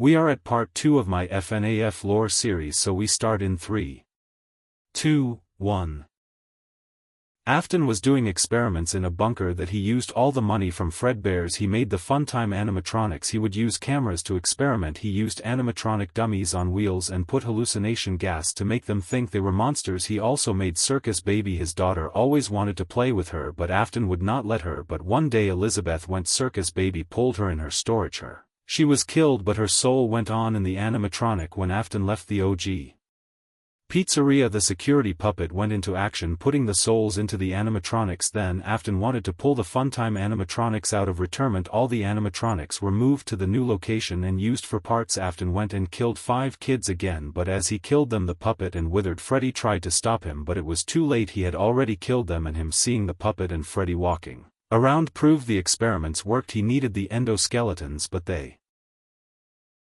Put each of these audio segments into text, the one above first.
We are at part 2 of my FNAF lore series, so we start in 3, 2, 1. Afton was doing experiments in a bunker that he used all the money from Fredbear's. He made the Funtime animatronics. He would use cameras to experiment. He used animatronic dummies on wheels and put hallucination gas to make them think they were monsters. He also made Circus Baby. His daughter always wanted to play with her, but Afton would not let her. But one day Elizabeth went. Circus Baby pulled her in her storage. She was killed, but her soul went on in the animatronic. When Afton left the OG pizzeria, the security puppet went into action, putting the souls into the animatronics. Then Afton wanted to pull the Funtime animatronics out of retirement. All the animatronics were moved to the new location and used for parts. Afton went and killed 5 kids again, but as he killed them, the puppet and withered Freddy tried to stop him, but it was too late. He had already killed them, and him seeing the puppet and Freddy walking around proved the experiments worked. He needed the endoskeletons, but they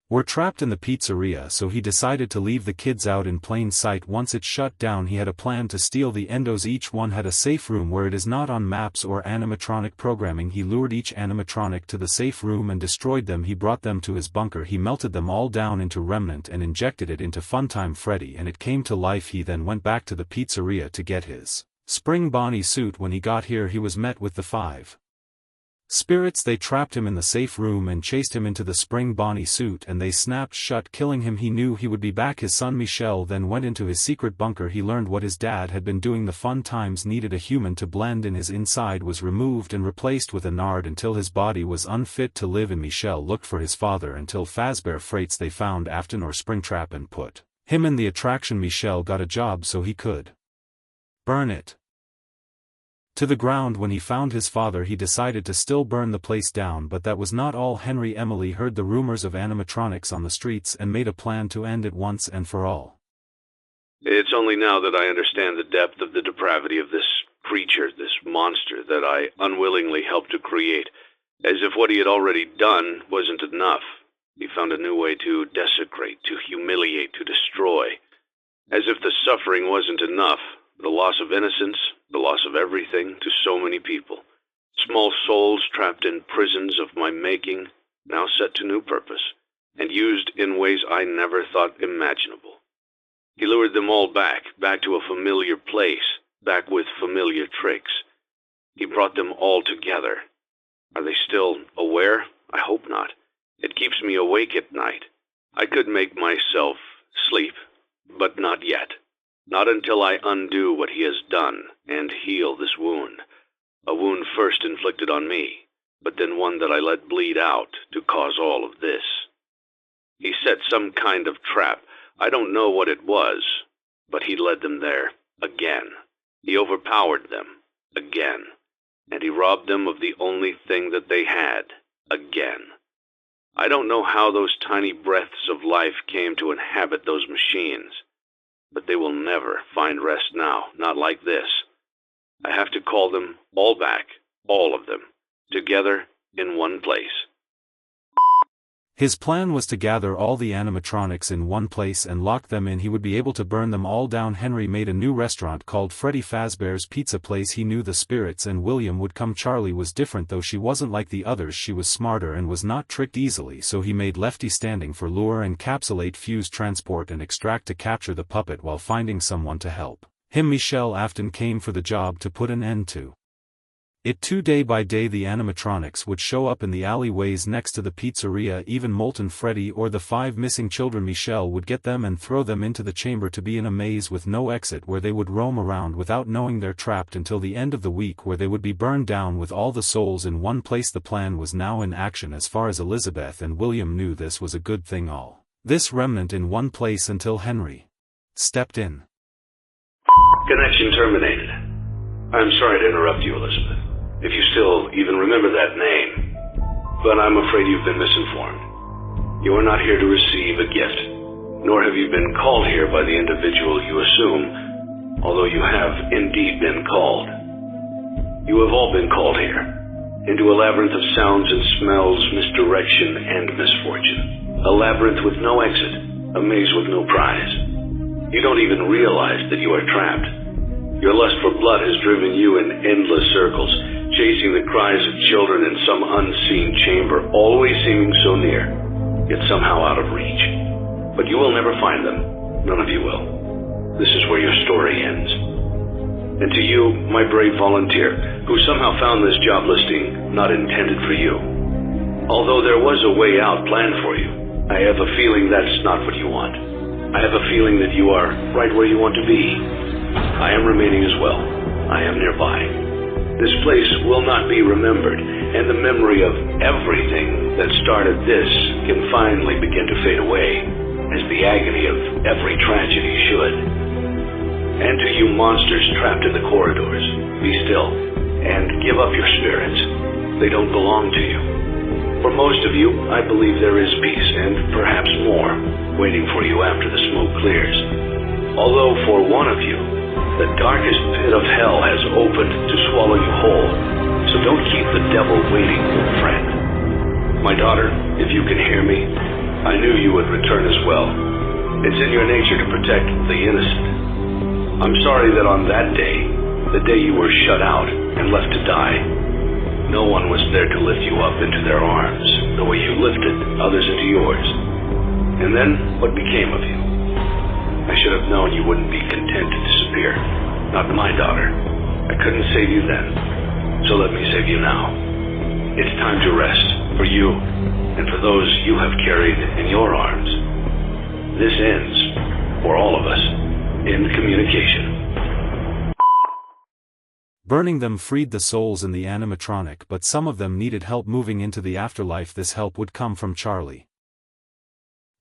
were trapped in the pizzeria, so he decided to leave the kids out in plain sight. Once it shut down, he had a plan to steal the endos. Each one had a safe room where it is not on maps or animatronic programming. He lured each animatronic to the safe room and destroyed them. He brought them to his bunker. He melted them all down into remnant and injected it into Funtime Freddy, and it came to life. He then went back to the pizzeria to get his Spring Bonnie suit. When he got here, he was met with the 5 spirits. They trapped him in the safe room and chased him into the Spring Bonnie suit, and they snapped shut, killing him. He knew he would be back. His son Michel then went into his secret bunker. He learned what his dad had been doing. The Fun Times needed a human to blend in. His inside was removed and replaced with a nard until his body was unfit to live in. Michel looked for his father until Fazbear Freights. They found Afton or Springtrap and put him in the attraction. Michel got a job so he could burn it to the ground. When he found his father, he decided to still burn the place down, but that was not all. Henry Emily heard the rumors of animatronics on the streets and made a plan to end it once and for all. It's only now that I understand the depth of the depravity of this creature, this monster that I unwillingly helped to create, as if what he had already done wasn't enough. He found a new way to desecrate, to humiliate, to destroy. As if the suffering wasn't enough, the loss of innocence, the loss of everything to so many people. Small souls trapped in prisons of my making, now set to new purpose, and used in ways I never thought imaginable. He lured them all back to a familiar place, back with familiar tricks. He brought them all together. Are they still aware? I hope not. It keeps me awake at night. I could make myself sleep, but not yet. Not until I undo what he has done and heal this wound. A wound first inflicted on me, but then one that I let bleed out to cause all of this. He set some kind of trap. I don't know what it was, but he led them there again. He overpowered them again, and he robbed them of the only thing that they had again. I don't know how those tiny breaths of life came to inhabit those machines, but they will never find rest now, not like this. I have to call them all back, all of them, together in one place. His plan was to gather all the animatronics in one place and lock them in. He would be able to burn them all down. Henry made a new restaurant called Freddy Fazbear's Pizza Place. He knew the spirits and William would come. Charlie was different though. She wasn't like the others. She was smarter and was not tricked easily, so he made Lefty standing for lure, encapsulate, fuse, transport and extract to capture the puppet while finding someone to help him. Michel Afton came for the job to put an end to it. Day by day the animatronics would show up in the alleyways next to the pizzeria. Even Molten Freddy or the 5 missing children, Michel would get them and throw them into the chamber to be in a maze with no exit, where they would roam around without knowing they're trapped until the end of the week, where they would be burned down with all the souls in one place. The plan was now in action. As far as Elizabeth and William knew, this was a good thing. All this remnant in one place until Henry stepped in. Connection terminated. I'm sorry to interrupt you, Elizabeth, if you still even remember that name, but I'm afraid you've been misinformed. You are not here to receive a gift, nor have you been called here by the individual you assume, although you have indeed been called. You have all been called here, into a labyrinth of sounds and smells, misdirection and misfortune. A labyrinth with no exit, a maze with no prize. You don't even realize that you are trapped. Your lust for blood has driven you in endless circles, chasing the cries of children in some unseen chamber, always seeming so near. yet somehow out of reach. But you will never find them. None of you will. This is where your story ends. And to you, my brave volunteer, who somehow found this job listing not intended for you. Although there was a way out planned for you, I have a feeling that's not what you want. I have a feeling that you are right where you want to be. I am remaining as well. I am nearby. This place will not be remembered, and the memory of everything that started this can finally begin to fade away, as the agony of every tragedy should. And to you monsters trapped in the corridors, be still, and give up your spirits. They don't belong to you. For most of you, I believe there is peace, and perhaps more, waiting for you after the smoke clears. Although for one of you, the darkest pit of hell has opened to swallow you whole, so don't keep the devil waiting, friend. My daughter, if you can hear me, I knew you would return as well. It's in your nature to protect the innocent. I'm sorry that on that day, the day you were shut out and left to die, no one was there to lift you up into their arms, the way you lifted others into yours. And then, what became of you? I should have known you wouldn't be content to disappear. Not my daughter. I couldn't save you then, so let me save you now. It's time to rest, for you, and for those you have carried in your arms. This ends, for all of us, in communication. Burning them freed the souls in the animatronic, but some of them needed help moving into the afterlife. This help would come from Charlie.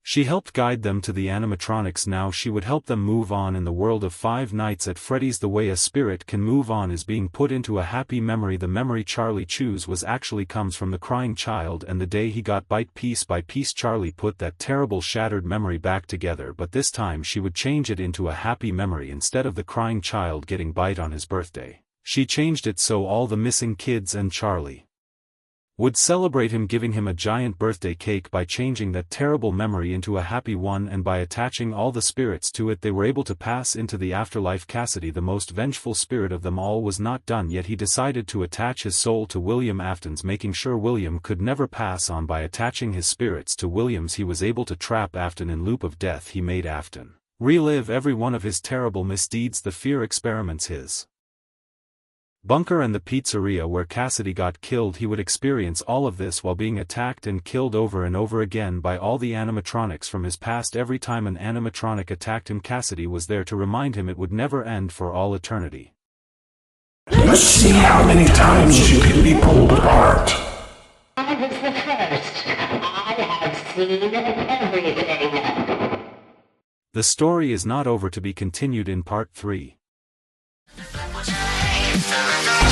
She helped guide them to the animatronics. Now she would help them move on in the world of Five Nights at Freddy's. The way a spirit can move on is being put into a happy memory. The memory Charlie chose was actually comes from the crying child, and the day he got bite piece by piece Charlie put that terrible shattered memory back together, but this time she would change it into a happy memory instead of the crying child getting bite on his birthday. She changed it so all the missing kids and Charlie would celebrate him, giving him a giant birthday cake. By changing that terrible memory into a happy one and by attaching all the spirits to it, they were able to pass into the afterlife. Cassidy, the most vengeful spirit of them all, was not done yet. He decided to attach his soul to William Afton's, making sure William could never pass on. By attaching his spirits to William's, he was able to trap Afton in loop of death. He made Afton relive every one of his terrible misdeeds, the fear experiments, his bunker and the pizzeria where Cassidy got killed. He would experience all of this while being attacked and killed over and over again by all the animatronics from his past. Every time an animatronic attacked him, Cassidy was there to remind him it would never end for all eternity. Let's see how many times you can be pulled apart. I was the first. I have seen everything. The story is not over, to be continued in part 3. Thank you.